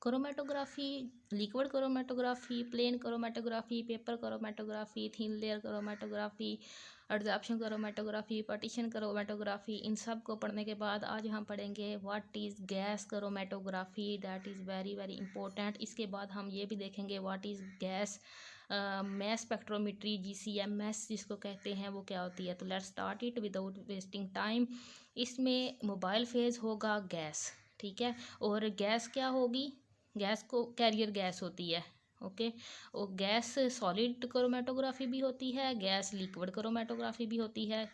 Chromatography, liquid chromatography, plane chromatography, paper chromatography, thin layer chromatography, adsorption chromatography, partition chromatography, इन सब को पढ़ने के बाद आज हम पढ़ेंगे what is gas chromatography. That is very very important. इसके बाद हम ये भी देखेंगे what is gas mass spectrometry, GCMS जिसको कहते हैं, वो क्या होती है। तो let's start it without wasting time. इसमें मोबाइल फेज होगा गैस, ठीक है। और गैस क्या होगी, गैस को कैरियर गैस होती है, ओके। और गैस सॉलिड क्रोमेटोग्राफी भी होती है, गैस लिक्विड क्रोमेटोग्राफी भी होती है,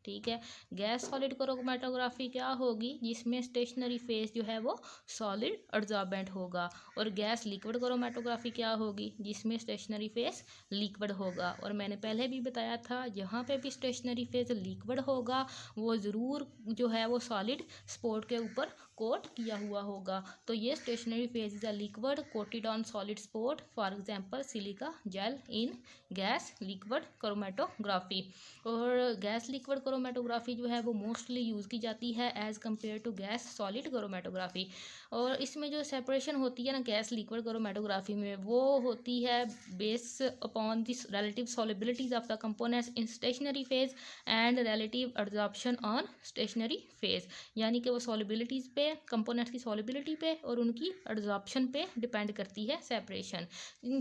ठीक है। गैस सॉलिड क्रोमेटोग्राफी क्या होगी, जिसमें स्टेशनरी फेज जो है वो सॉलिड एब्जॉर्बेंट होगा। और गैस लिक्विड क्रोमेटोग्राफी क्या होगी, जिसमें स्टेशनरी फेज लिक्विड होगा। और मैंने पहले भी बताया था, जहाँ पे भी स्टेशनरी फेज लिक्विड होगा वो ज़रूर जो है वो सॉलिड स्पॉट के ऊपर कोट किया हुआ होगा। तो ये stationary phase is a liquid coated on solid spot, for example silica gel in gas liquid chromatography. और गैस लिक्विड क्रोमेटोग्राफी जो है वो मोस्टली यूज़ की जाती है as compare to gas solid chromatography. और इसमें जो सेपरेशन होती है ना गैस लिक्विड क्रोमेटोग्राफी में, वो होती है base upon this relative solubilities of the components in stationary phase and relative absorption on stationary phase. यानी कि वो सॉलिबिलिटीज़ पे, कंपोनेंट्स की सॉलिबिलिटी पे और उनकी एब्जॉर्प्शन पे डिपेंड करती है सेपरेशन।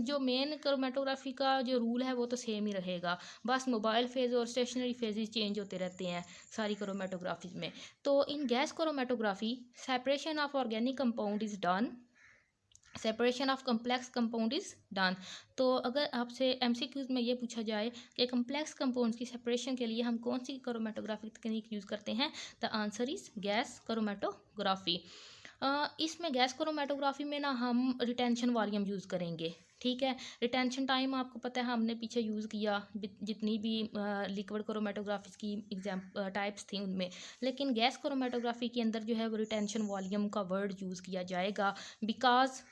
जो मेन क्रोमेटोग्राफी का जो रूल है वो तो सेम ही रहेगा, बस मोबाइल फेज और स्टेशनरी फेजेस चेंज होते रहते हैं सारी क्रोमेटोग्राफी में। तो इन gas chromatography separation of organic compound is done, separation of complex compound is done. तो अगर आपसे MCQs में ये पूछा जाए कि कम्प्लेक्स कंपाउंड्स की सेपरेशन के लिए हम कौन सी क्रोमेटोग्राफी तकनीक यूज़ करते हैं, the answer is gas chromatography. इसमें गैस क्रोमेटोग्राफी में ना हम रिटेंशन वॉल्यूम यूज़ करेंगे, ठीक है। रिटेंशन टाइम आपको पता है, हमने पीछे यूज़ किया जितनी भी लिक्विड क्रोमेटोग्राफी की टाइप्स थी उनमें। लेकिन गैस क्रोमेटोग्राफी के अंदर जो है वो रिटेंशन वॉल्यूम का वर्ड यूज़ किया जाएगा, because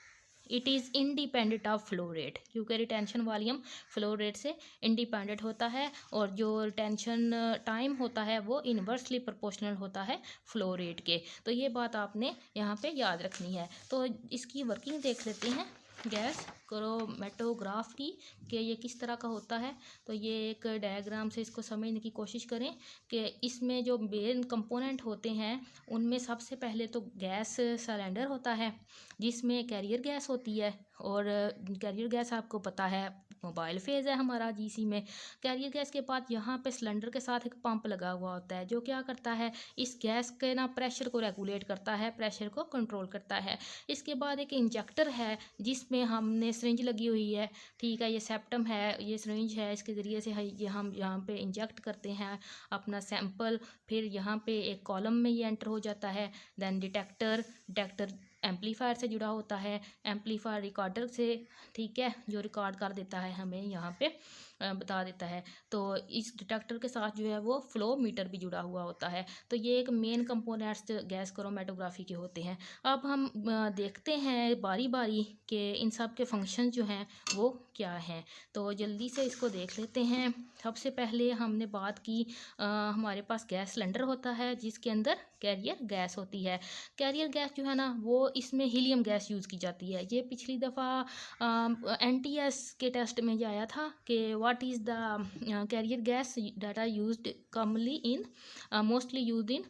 it is independent of flow rate, क्योंकि रिटेंशन वॉल्यूम फ्लो रेट से इंडिपेंडेंट होता है और जो रिटेंशन टाइम होता है वो इन्वर्सली प्रोपोर्शनल होता है फ्लो रेट के। तो ये बात आपने यहाँ पे याद रखनी है। तो इसकी वर्किंग देख लेते हैं गैस क्रोमेटोग्राफी कि ये किस तरह का होता है। तो ये एक डायग्राम से इसको समझने की कोशिश करें कि इसमें जो मेन कंपोनेंट होते हैं उनमें सबसे पहले तो गैस सिलेंडर होता है, जिसमें कैरियर गैस होती है। और कैरियर गैस आपको पता है मोबाइल फेज़ है हमारा GC में। कैरियर गैस के बाद यहाँ पे सिलेंडर के साथ एक पंप लगा हुआ होता है, जो क्या करता है, इस गैस के ना प्रेशर को रेगुलेट करता है, प्रेशर को कंट्रोल करता है। इसके बाद एक इंजेक्टर है जिसमें हमने सिरिंज लगी हुई है, ठीक है। ये सेप्टम है, ये सिरिंज है, इसके ज़रिए से ये हम यहाँ पे इंजेक्ट करते हैं अपना सैंपल। फिर यहाँ पे एक कॉलम में ये एंटर हो जाता है। देन डिटेक्टर एम्पलीफायर से जुड़ा होता है, एम्पलीफायर रिकॉर्डर से, ठीक है, जो रिकॉर्ड कर देता है हमें यहाँ पे बता देता है। तो इस डिटेक्टर के साथ जो है वो फ्लो मीटर भी जुड़ा हुआ होता है। तो ये एक मेन कंपोनेंट्स गैस क्रोमेटोग्राफी के होते हैं। अब हम देखते हैं बारी बारी कि इन सब के फंक्शन जो हैं वो क्या हैं। तो जल्दी से इसको देख लेते हैं। सबसे पहले हमने बात की, हमारे पास गैस सिलेंडर होता है जिसके अंदर कैरियर गैस होती है। कैरियर गैस जो है ना वो इसमें हीलियम गैस यूज़ की जाती है। ये पिछली दफ़ा NTS के टेस्ट में जो आया था कि what is the carrier gas that are used commonly in mostly used in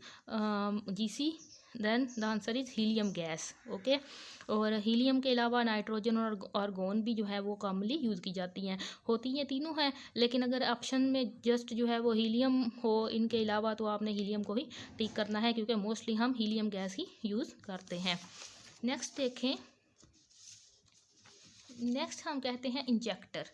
GC, then the answer is helium gas, okay. और हीलियम के अलावा नाइट्रोजन और आर्गोन भी जो है वो कॉमनली यूज़ की जाती हैं। होती ये तीनों हैं, लेकिन अगर ऑप्शन में जस्ट जो है वो हीलियम हो इनके अलावा, तो आपने हीलियम को ही टिक करना है, क्योंकि मोस्टली हम हीलियम गैस ही यूज़ करते हैं। नेक्स्ट देखें, नेक्स्ट हम कहते हैं इंजेक्टर।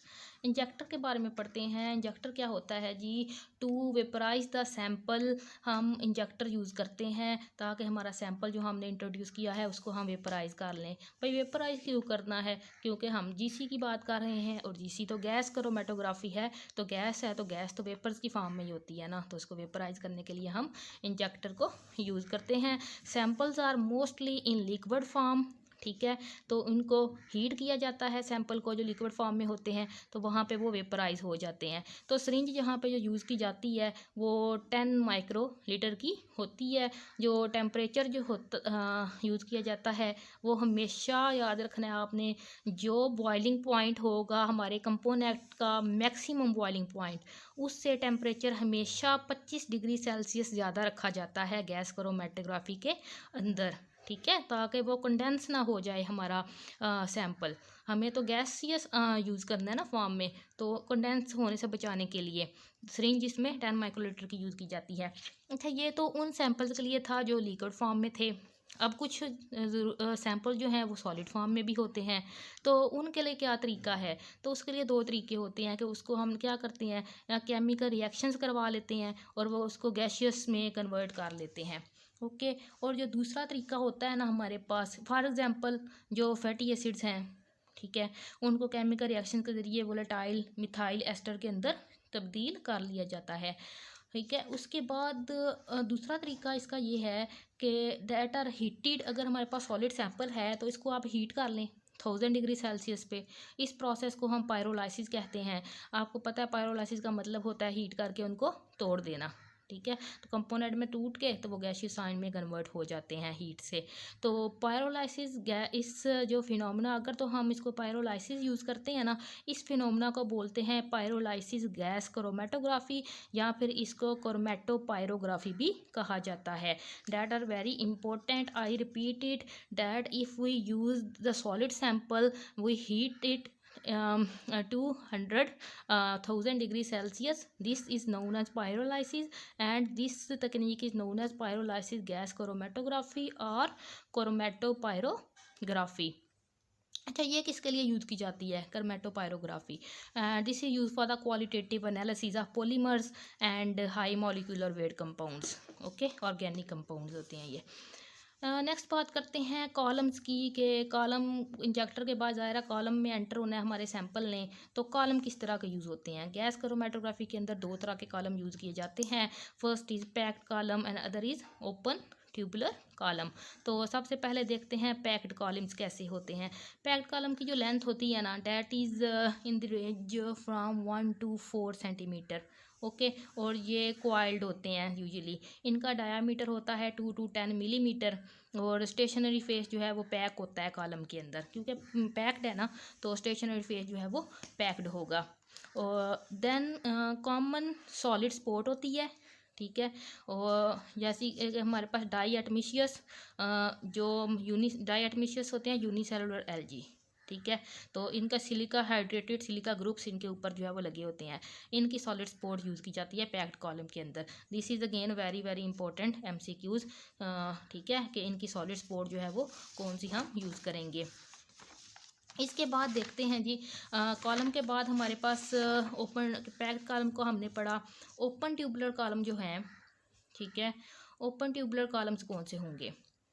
इंजेक्टर के बारे में पढ़ते हैं। इंजेक्टर क्या होता है जी, टू वेपराइज द सैंपल हम इंजेक्टर यूज़ करते हैं ताकि हमारा सैंपल जो हमने इंट्रोड्यूस किया है उसको हम वेपराइज कर लें। भाई वेपराइज क्यों करना है, क्योंकि हम GC की बात कर रहे हैं और GC तो गैस क्रोमेटोग्राफी है, तो गैस है तो गैस तो वेपर्स की फॉर्म में ही होती है ना, तो उसको वेपराइज करने के लिए हम इंजेक्टर को यूज़ करते हैं। Samples are mostly in liquid form, ठीक है। तो उनको हीट किया जाता है सैंपल को, जो लिक्विड फॉर्म में होते हैं, तो वहाँ पे वो वेपराइज हो जाते हैं। तो सिरिंज यहाँ पे जो यूज़ की जाती है वो 10 माइक्रोलीटर की होती है। जो टेम्परेचर जो होता यूज़ किया जाता है वो हमेशा याद रखना है आपने, जो बॉइलिंग पॉइंट होगा हमारे कंपोनेंट का, मैक्सिमम बॉइलिंग पॉइंट, उससे टेम्परेचर हमेशा 25 डिग्री सेल्सियस ज़्यादा रखा जाता है गैस क्रोमेटोग्राफी के अंदर, ठीक है, ताकि वो कंडेंस ना हो जाए हमारा सैंपल। हमें तो गैसियस यूज़ करना है ना फॉर्म में, तो कंडेंस होने से बचाने के लिए सिरिंज इसमें 10 माइक्रोलीटर की यूज़ की जाती है। अच्छा, ये तो उन सैंपल्स के लिए था जो लिक्विड फॉर्म में थे। अब कुछ सैंपल जो हैं वो सॉलिड फॉर्म में भी होते हैं, तो उनके लिए क्या तरीका है? तो उसके लिए दो तरीके होते हैं कि उसको हम क्या करते हैं, केमिकल रिएक्शंस करवा लेते हैं और वो उसको गैसियस में कन्वर्ट कर लेते हैं। ओके। और जो दूसरा तरीका होता है ना हमारे पास, फॉर एग्जांपल जो फैटी एसिड्स हैं, ठीक है, उनको केमिकल रिएक्शन के ज़रिए वोलेटाइल मिथाइल एस्टर के अंदर तब्दील कर लिया जाता है, ठीक है। उसके बाद दूसरा तरीका इसका ये है कि दैट आर हीटेड, अगर हमारे पास सॉलिड सैंपल है तो इसको आप हीट कर लें 1000 डिग्री सेल्सियस पे। इस प्रोसेस को हम पायरोलाइसिस कहते हैं। आपको पता है पायरोलाइसिस का मतलब होता है हीट करके उनको तोड़ देना, ठीक है। तो कंपोनेंट में टूट के तो वो गैसियस साइन में कन्वर्ट हो जाते हैं हीट से। तो पायरोलाइसिस इस जो फिनोमेना, अगर तो हम इसको पायरोलाइसिस यूज़ करते हैं ना, इस फिनोमेना को बोलते हैं पायरोलाइसिस गैस क्रोमेटोग्राफी, या फिर इसको क्रोमेटोपायरोग्राफी भी कहा जाता है। That are very important, I repeat it, that if we use the solid sample we heat it 200,000 degree Celsius. This is known as pyrolysis, and this technique is known as pyrolysis gas chromatography or chromatopyrography. अच्छा, ये किसके लिए use की जाती है chromatopyrography? This is use for the qualitative analysis of polymers and high molecular weight compounds. Okay, organic compounds होते हैं ये। नेक्स्ट बात करते हैं कॉलम्स की, कि कॉलम इंजेक्टर के बाद ज़ाहिर कॉलम में एंटर होना है हमारे सैंपल ने, तो कॉलम किस तरह के यूज़ होते हैं? गैस क्रोमेटोग्राफी के अंदर दो तरह के कॉलम यूज़ किए जाते हैं। First is packed column and other is open tubular column. तो सबसे पहले देखते हैं पैक्ड कॉलम्स कैसे होते हैं। पैक्ड कॉलम की जो लेंथ होती है ना, that is in the range from 1 to 4 centimetre. Okay. और ये क्वाइल्ड होते हैं यूजुअली। इनका डायामीटर होता है 2 to 10 मिलीमीटर। और स्टेशनरी फेस जो है वो पैक होता है कॉलम के अंदर, क्योंकि पैक्ड है ना, तो स्टेशनरी फेस जो है वो पैक्ड होगा। और देन कॉमन सॉलिड स्पॉट होती है, ठीक है। और जैसे हमारे पास डाई एटमिशियस, जो डाई एटमिशियस होते हैं यूनिसेलुलर एलजी, ठीक है। तो इनका सिलिका हाइड्रेटेड सिलिका ग्रुप्स इनके ऊपर जो है वो लगे होते हैं। इनकी सॉलिड स्पोर्ट यूज़ की जाती है पैक्ड कॉलम के अंदर। This is again very very important MCQs, ठीक है, कि इनकी सॉलिड स्पोर्ट जो है वो कौन सी हम यूज़ करेंगे। इसके बाद देखते हैं जी, कॉलम के बाद हमारे पास ओपन पैक्ड कॉलम को हमने पढ़ा। ओपन ट्यूबुलर कॉलम जो हैं, ठीक है, ओपन ट्यूबुलर कॉलम्स कौन से होंगे?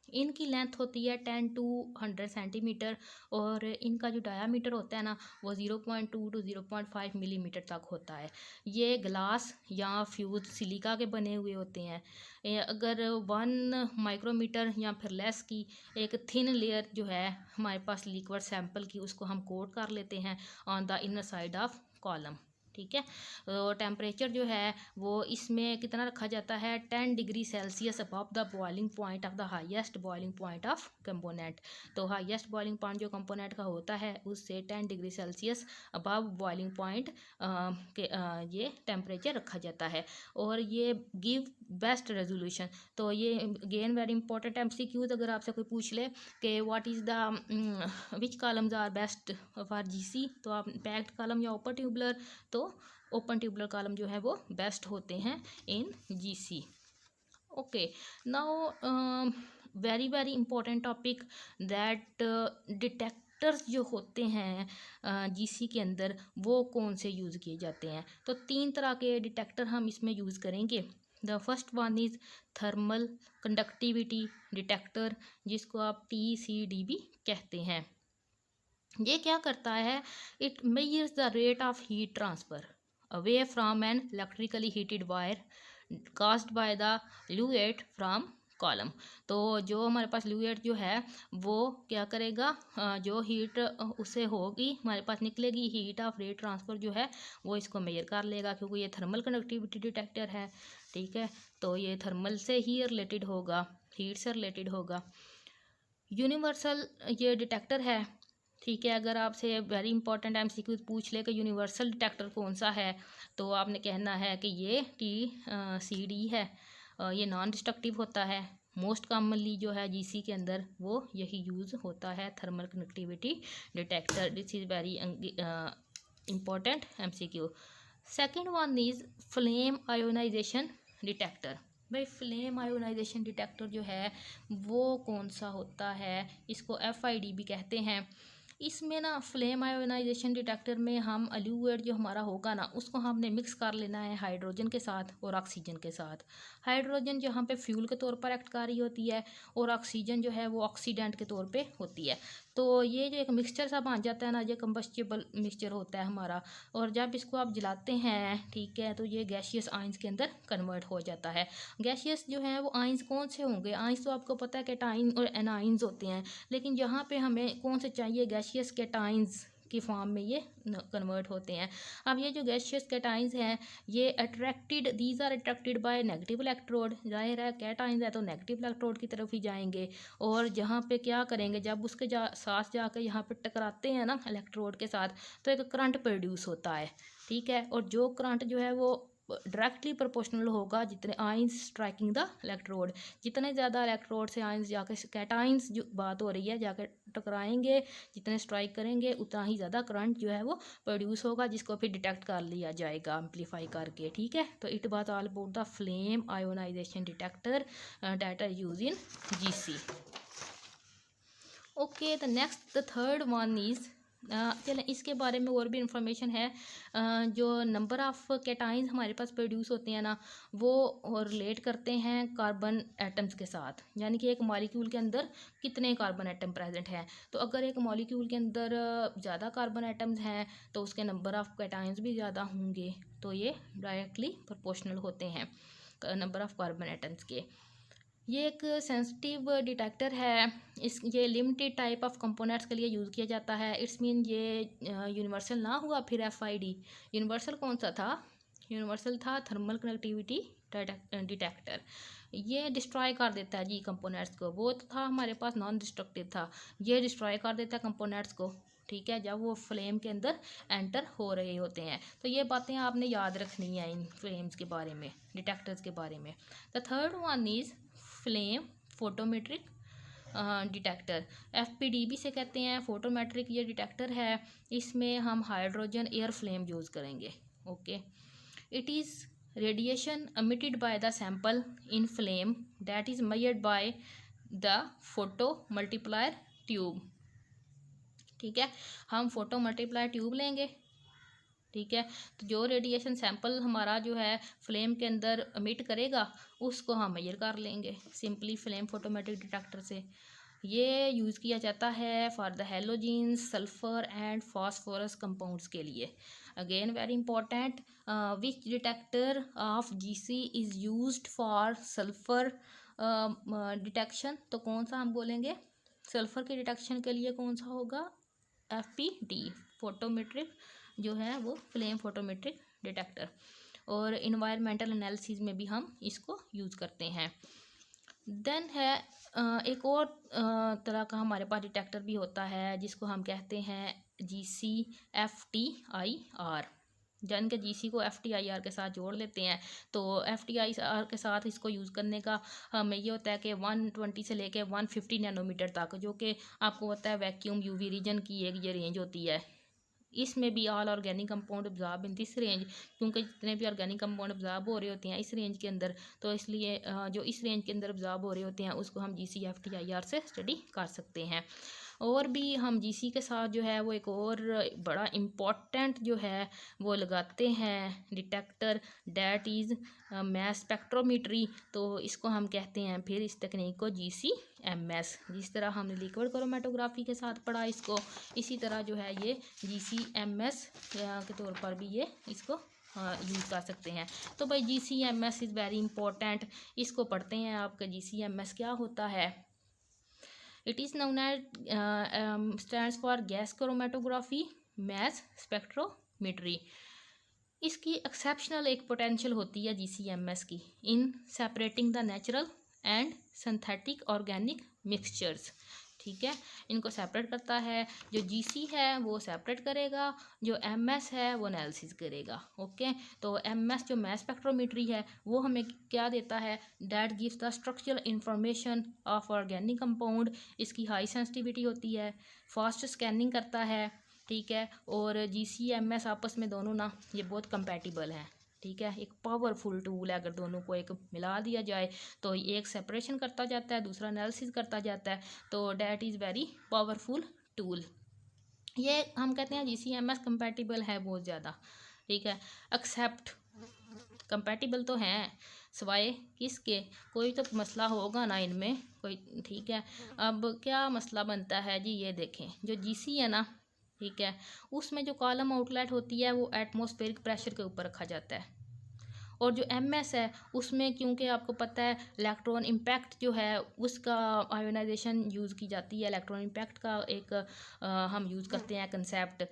इनकी लेंथ होती है 10 to 100 सेंटीमीटर, और इनका जो डायामीटर होता है ना वो 0.2 to 0.5 मिलीमीटर तक होता है। ये ग्लास या फ्यूज सिलिका के बने हुए होते हैं। अगर 1 माइक्रोमीटर या फिर लेस की एक थिन लेयर जो है हमारे पास लिक्विड सैंपल की, उसको हम कोट कर लेते हैं on the inner side of column, ठीक है। तो टेम्परेचर जो है वो इसमें कितना रखा जाता है, 10 degree Celsius above the boiling point of the highest boiling point of component. तो हाईएस्ट बॉइलिंग पॉइंट जो कंपोनेंट का होता है उससे 10 degree Celsius above boiling point ये टेम्परेचर रखा जाता है। और ये गिव बेस्ट रेजोल्यूशन। तो ये अगेन वेरी इंपॉर्टेंट एमसीक्यूज, अगर आपसे कोई पूछ ले कि what is the which columns are best for GC, तो आप पैक्ड कॉलम या ओपन ट्यूबुलर, तो ओपन ट्यूबुलर कॉलम जो है वो बेस्ट होते हैं in GC. Okay, now very very important topic, that detectors जो होते हैं जीसी के अंदर वो कौन से यूज़ किए जाते हैं? तो 3 तरह के डिटेक्टर हम इसमें यूज़ करेंगे। The first one is thermal conductivity detector, जिसको आप TCD भी कहते हैं। ये क्या करता है? It measures the rate of heat transfer away from an electrically heated wire caused by the fluid from column. तो जो हमारे पास फ्लूइड जो है वो क्या करेगा, जो हीट उससे होगी हमारे पास निकलेगी, हीट ऑफ रेट ट्रांसफ़र जो है वो इसको मेजर कर लेगा, क्योंकि ये थर्मल कंडक्टिविटी डिटेक्टर है। ठीक है, तो ये थर्मल से ही रिलेटेड होगा, हीट से रिलेटेड होगा। यूनिवर्सल ये डिटेक्टर है। ठीक है, अगर आपसे वेरी इंपॉर्टेंट एमसीक्यू पूछ ले कि यूनिवर्सल डिटेक्टर कौन सा है, तो आपने कहना है कि ये TCD है। ये नॉन डिस्ट्रक्टिव होता है। मोस्ट कॉमनली जो है जीसी के अंदर वो यही यूज़ होता है, thermal connectivity detector. This is very important MCQ. Second one is flame ionisation detector. भाई फ्लेम आयोनाइजेशन डिटेक्टर जो है वो कौन सा होता है, इसको FID भी कहते हैं। इसमें ना फ्लेम आयोनाइजेशन डिटेक्टर में हम अल्यूएट जो हमारा होगा ना, उसको हमने मिक्स कर लेना है हाइड्रोजन के साथ और ऑक्सीजन के साथ। हाइड्रोजन जहाँ पे फ्यूल के तौर पर एक्ट कर रही होती है, और ऑक्सीजन जो है वो ऑक्सीडेंट के तौर पे होती है। तो ये जो एक मिक्सचर सा बन जाता है ना, ये कंबस्टिबल मिक्सचर होता है हमारा, और जब इसको आप जलाते हैं, ठीक है, तो ये गैसियस आइंस के अंदर कन्वर्ट हो जाता है। गैसियस जो है वो आइंस कौन से होंगे, आइंस तो आपको पता है कैटाइन और एनाइंस होते हैं, लेकिन यहाँ पे हमें कौन से चाहिए, गैसियस कैटाइंस की फॉर्म में ये कन्वर्ट होते हैं। अब ये जो गैसियस कैटाइंस हैं ये these are attracted by negative electrode. जाहिर है कैटाइंस है तो नेगेटिव इलेक्ट्रोड की तरफ ही जाएंगे, और जहाँ पे क्या करेंगे, जब उसके साथ जाकर यहाँ पे टकराते हैं ना इलेक्ट्रोड के साथ, तो एक करंट प्रोड्यूस होता है। ठीक है, और जो करंट जो है वो डायरेक्टली प्रोपोर्शनल होगा जितने आइंस स्ट्राइकिंग द इलेक्ट्रोड। जितने ज़्यादा इलेक्ट्रोड से आइंस जाकर, कैटाइंस जो बात हो रही है, जाकर टकराएंगे, जितने स्ट्राइक करेंगे उतना ही ज़्यादा करंट जो है वो प्रोड्यूस होगा, जिसको फिर डिटेक्ट कर लिया जाएगा एम्पलीफाई करके। ठीक है, तो it was all about the flame ionisation detector that are use in GC। Okay, the next the third one is, चलें इसके बारे में और भी इंफॉर्मेशन है। जो नंबर ऑफ़ कैटाइंस हमारे पास प्रोड्यूस होते हैं ना, वो रिलेट करते हैं कार्बन एटम्स के साथ, यानी कि एक मॉलिक्यूल के अंदर कितने कार्बन एटम प्रेजेंट हैं। तो अगर एक मॉलिक्यूल के अंदर ज़्यादा कार्बन एटम्स हैं तो उसके नंबर ऑफ़ कैटाइंस भी ज़्यादा होंगे, तो ये डायरेक्टली प्रोपोर्शनल होते हैं नंबर ऑफ़ कार्बन एटम्स के। ये एक सेंसिटिव डिटेक्टर है। ये लिमिटेड टाइप ऑफ कंपोनेंट्स के लिए यूज़ किया जाता है। इट्स मीन ये यूनिवर्सल ना हुआ फिर FID। यूनिवर्सल कौन सा था, यूनिवर्सल था थर्मल कनेक्टिविटी डिटेक्टर। ये डिस्ट्रॉय कर देता है जी कंपोनेंट्स को। वो तो था हमारे पास नॉन डिस्ट्रक्टिव था, ये डिस्ट्रॉय कर देता है कंपोनेंट्स को। ठीक है, जब वो फ्लेम के अंदर एंटर हो रहे होते हैं। तो ये बातें आपने याद रखनी है इन फ्लेम्स के बारे में, डिटेक्टर्स के बारे में। The third one is flame photometric detector. FPDB से कहते हैं। फोटोमेट्रिक ये डिटेक्टर है, इसमें हम हाइड्रोजन एयर फ्लेम यूज़ करेंगे। Okay, it is radiation emitted by the sample in flame that is measured by the photo multiplier tube। ठीक है, हम फोटो मल्टीप्लाई ट्यूब लेंगे। ठीक है, तो जो रेडिएशन सैंपल हमारा जो है फ्लेम के अंदर अमिट करेगा उसको हम मेजर कर लेंगे सिंपली फ्लेम फोटोमेट्रिक डिटेक्टर से। ये यूज़ किया जाता है for the halogens, sulphur and phosphorus compounds के लिए। Again very important, which detector of GC is used for sulphur detection. तो कौन सा हम बोलेंगे, सल्फर के डिटेक्शन के लिए कौन सा होगा, FPD फोटोमेट्रिक जो है वो फ्लेम फोटोमेट्रिक डिटेक्टर। और इन्वायरमेंटल एनालिसिस में भी हम इसको यूज़ करते हैं। देन है एक और तरह का हमारे पास डिटेक्टर भी होता है जिसको हम कहते हैं GC-FTIR। जन के GC को FTIR के साथ जोड़ लेते हैं, तो FTIR के साथ इसको यूज़ करने का हमें ये होता है कि 120 से लेके 150 नैनोमीटर तक, जो कि आपको पता है वैक्यूम UV रीजन की एक ये रेंज होती है। इसमें भी all organic compound absorb in this range, क्योंकि जितने भी ऑर्गेनिक कंपाउंड ऑब्जॉर्ब हो रहे होते हैं इस रेंज के अंदर, तो इसलिए जो इस रेंज के अंदर ऑब्जॉर्ब हो रहे होते हैं उसको हम GC-FTIR से स्टडी कर सकते हैं। और भी हम GC के साथ जो है वो एक और बड़ा इम्पॉर्टेंट जो है वो लगाते हैं detector, that is mass spectrometry. तो इसको हम कहते हैं फिर इस तकनीक को GC-MS। जिस तरह हमने लिक्विड क्रोमेटोग्राफी के साथ पढ़ा इसको, इसी तरह जो है ये GC-MS के तौर पर भी ये इसको यूज़ कर सकते हैं। तो भाई GCMS इज़ वेरी इंपॉर्टेंट, इसको पढ़ते हैं। आपका GCMS क्या होता है? It is known as stands for gas chromatography mass spectrometry. इसकी एक्सेप्शनल एक पोटेंशियल होती है GCMS की in separating the natural and synthetic organic mixtures. ठीक है, इनको सेपरेट करता है। जो GC है वो सेपरेट करेगा, जो MS है वो एनालिसिस करेगा। ओके, तो MS जो मैस स्पेक्ट्रोमीट्री है वो हमें क्या देता है? That gives the structural information of organic compound. इसकी हाई सेंसिटिविटी होती है, फास्ट स्कैनिंग करता है। ठीक है, और GCMS आपस में दोनों ना ये बहुत कंपैटिबल हैं। ठीक है, एक पावरफुल टूल है। अगर दोनों को एक मिला दिया जाए तो एक सेपरेशन करता जाता है, दूसरा एनालिसिस करता जाता है, तो that is very powerful tool. ये हम कहते हैं GCMS कंपैटिबल है बहुत ज़्यादा। ठीक है, एक्सेप्ट कंपैटिबल तो हैं, सिवाय किसके? कोई तो मसला होगा ना इनमें कोई। ठीक है, अब क्या मसला बनता है जी? ये देखें, जो GC है ना, ठीक है, उसमें जो कॉलम आउटलेट होती है वो एटमॉस्फेरिक प्रेशर के ऊपर रखा जाता है। और जो MS है उसमें क्योंकि आपको पता है इलेक्ट्रॉन इम्पैक्ट जो है उसका आयोनाइजेशन यूज़ की जाती है। इलेक्ट्रॉन इम्पैक्ट का एक हम यूज़ करते हैं कंसेप्ट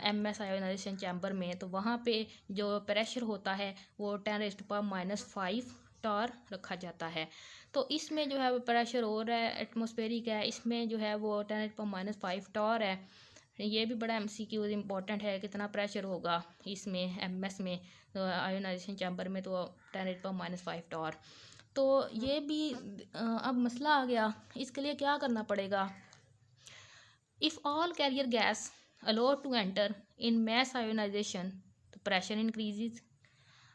MS आयोनाइजेशन चैम्बर में। तो वहाँ पे जो प्रेशर होता है वो 10⁻⁵ टॉर रखा जाता है। तो इसमें जो है वो प्रेशर और है एटमॉस्फेरिक है, इसमें जो है वो 10⁻⁵ टॉर है। ये भी बड़ा MCQ इम्पॉर्टेंट है, कितना प्रेशर होगा इसमें MS में आयोनाइजेशन चैम्बर में, तो 10⁻⁵ टॉर। तो ये भी अब मसला आ गया, इसके लिए क्या करना पड़ेगा? If all carrier gas allowed to enter in mass ionisation तो प्रेशर इंक्रीजेज।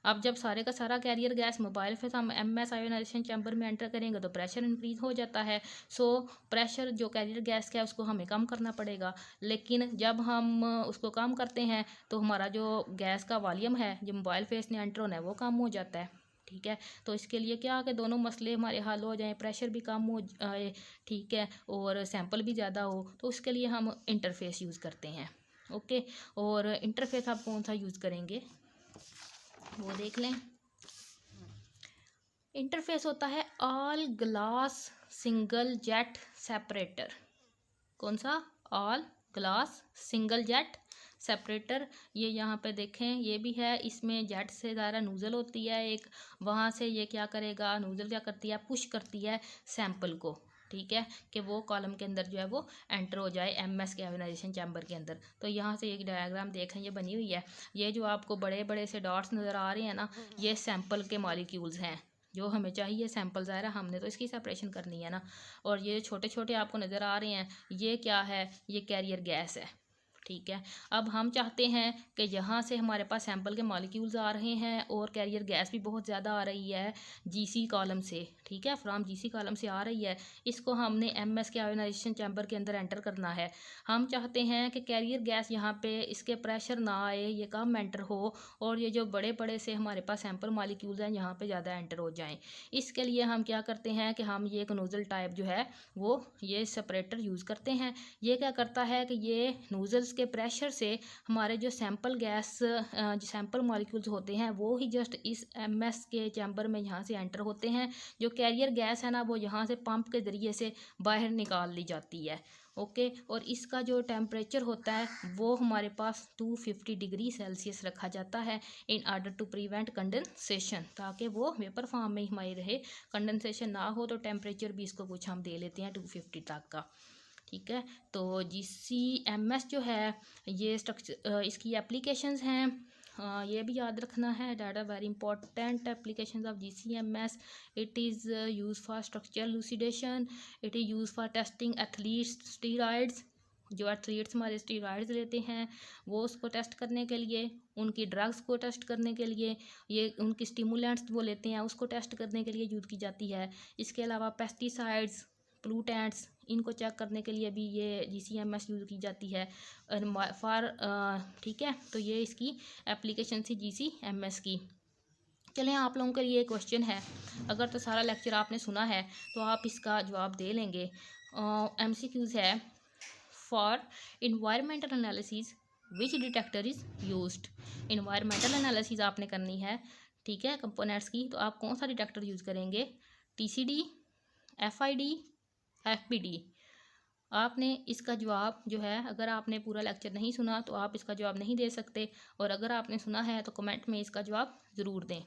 अब जब सारे का सारा कैरियर गैस मोबाइल फिर हम MS आयोनाइजेशन चैम्बर में एंटर करेंगे तो प्रेशर इंक्रीज हो जाता है। सो प्रेशर जो कैरियर गैस का है उसको हमें कम करना पड़ेगा। लेकिन जब हम उसको कम करते हैं तो हमारा जो गैस का वॉल्यूम है जो मोबाइल फेस ने एंटर होना है वो कम हो जाता है। ठीक है, तो इसके लिए क्या कि दोनों मसले हमारे हल हो जाएं, प्रेशर भी कम हो जाए, ठीक है, और सैंपल भी ज़्यादा हो। तो उसके लिए हम इंटरफेस यूज़ करते हैं। ओके, और इंटरफेस आप कौन सा यूज़ करेंगे वो देख लें। इंटरफेस होता है all glass single jet separator. कौन सा? All glass single jet separator. ये यहाँ पे देखें, ये भी है, इसमें जेट से ज़्यादा नूज़ल होती है एक, वहाँ से ये क्या करेगा, नूज़ल क्या करती है, पुश करती है सैंपल को। ठीक है, कि वो कॉलम के अंदर जो है वो एंटर हो जाए MS के आयोनाइजेशन चैम्बर के अंदर। तो यहाँ से एक डायग्राम देखें, ये बनी हुई है। ये जो आपको बड़े बड़े से डॉट्स नज़र आ रहे हैं ना, ये सैंपल के मॉलिक्यूल्स हैं जो हमें चाहिए। सैंपल ज़ाहिर है हमने तो इसकी सेपरेशन करनी है ना। और ये छोटे छोटे आपको नज़र आ रहे हैं, ये क्या है? ये कैरियर गैस है। ठीक है, अब हम चाहते हैं कि यहाँ से हमारे पास सैंपल के मॉलिक्यूल्स आ रहे हैं और कैरियर गैस भी बहुत ज़्यादा आ रही है GC कॉलम से। ठीक है, फ्रॉम GC कॉलम से आ रही है, इसको हमने MS के आयोनाइजेशन चैम्बर के अंदर एंटर करना है। हम चाहते हैं कि कैरियर गैस यहाँ पे इसके प्रेशर ना आए, ये कम एंटर हो, और ये जो बड़े बड़े से हमारे पास सैंपल मॉलिक्यूल्स हैं यहाँ पे ज़्यादा एंटर हो जाएं। इसके लिए हम क्या करते हैं कि हम ये एक नोज़ल टाइप जो है वो ये सेपरेटर यूज़ करते हैं। ये क्या करता है कि ये नोज़ल्स के प्रेशर से हमारे जो सैंपल गैस सैंपल मॉलिक्यूल्स होते हैं वो ही जस्ट इस MS के चैम्बर में यहाँ से एंटर होते हैं। जो कैरियर गैस है ना वो यहाँ से पंप के ज़रिए से बाहर निकाल ली जाती है। ओके, और इसका जो टेम्परेचर होता है वो हमारे पास 250 डिग्री सेल्सियस रखा जाता है in order to prevent condensation, ताकि वो वेपर फॉर्म में ही हमारी रहे, कंडेंसेशन ना हो। तो टेम्परेचर भी इसको कुछ हम दे लेते हैं 250 तक का। ठीक है, तो GCMS जो है ये स्ट्रक्चर इसकी एप्लीकेशंस हैं, ये भी याद रखना है, data very important applications of GCMS। It is use for structure elucidation, it is use for testing athletes steroids. जो एथलीट्स हमारे स्टीरॉयड्स लेते हैं वो उसको टेस्ट करने के लिए, उनकी ड्रग्स को टेस्ट करने के लिए, ये उनकी स्टिमुलेंट्स वो लेते हैं उसको टेस्ट करने के लिए यूज़ की जाती है। इसके अलावा पेस्टिसाइड्स, प्लूटेंट्स, इनको चेक करने के लिए भी ये GCMS यूज़ की जाती है फॉर। ठीक है, तो ये इसकी एप्लीकेशन थी GCMS की। चलें, आप लोगों के लिए क्वेश्चन है, अगर तो सारा लेक्चर आपने सुना है तो आप इसका जवाब दे लेंगे। MCQs है, for environmental analysis which detector is used. Environmental analysis आपने करनी है, ठीक है, कंपोनेंट्स की, तो आप कौन सा डिटेक्टर यूज़ करेंगे? TCD, FID, FPD। आपने इसका जवाब जो है, अगर आपने पूरा लेक्चर नहीं सुना तो आप इसका जवाब नहीं दे सकते, और अगर आपने सुना है तो कमेंट में इसका जवाब ज़रूर दें।